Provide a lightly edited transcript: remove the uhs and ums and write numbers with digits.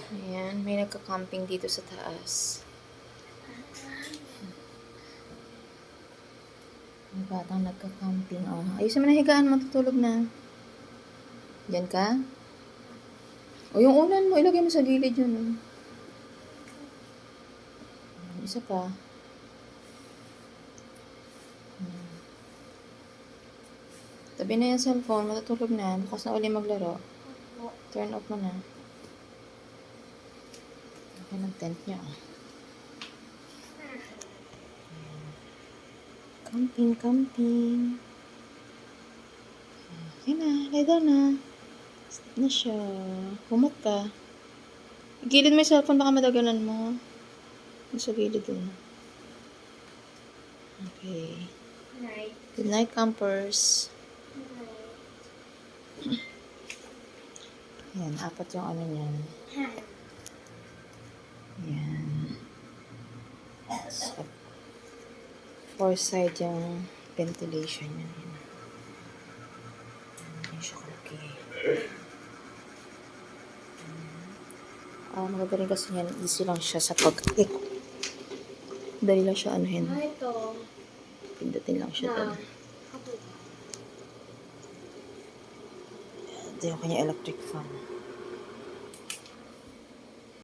Ayan, may nagka-camping dito sa taas. May batang nagka-camping. Oh, ayusin mo na higaan mo, tutulog na. Diyan ka? O, yung unan mo, ilagay mo sa gilid yun. Oh. Isa pa. Tabi na yung cellphone, matutulog na. Bukas na uli maglaro. Turn off mo na. Yan ang tent niya. Camping, camping. Okay na, lay down na. Sleep na siya. Humot ka. Gilid mo yung cellphone, baka madagalan mo. Sa gilid dun. Okay. Night. Good night, campers. Yan, apat yung ano niyan. Yan. So, four side yung ventilation niya. Yan siya kalaki. Maganda rin kasi yan. Easy lang siya sa pag-click. Dali lang siya anuhin. Ito. Pindutin lang siya doon. Ito yung kanya electric fan.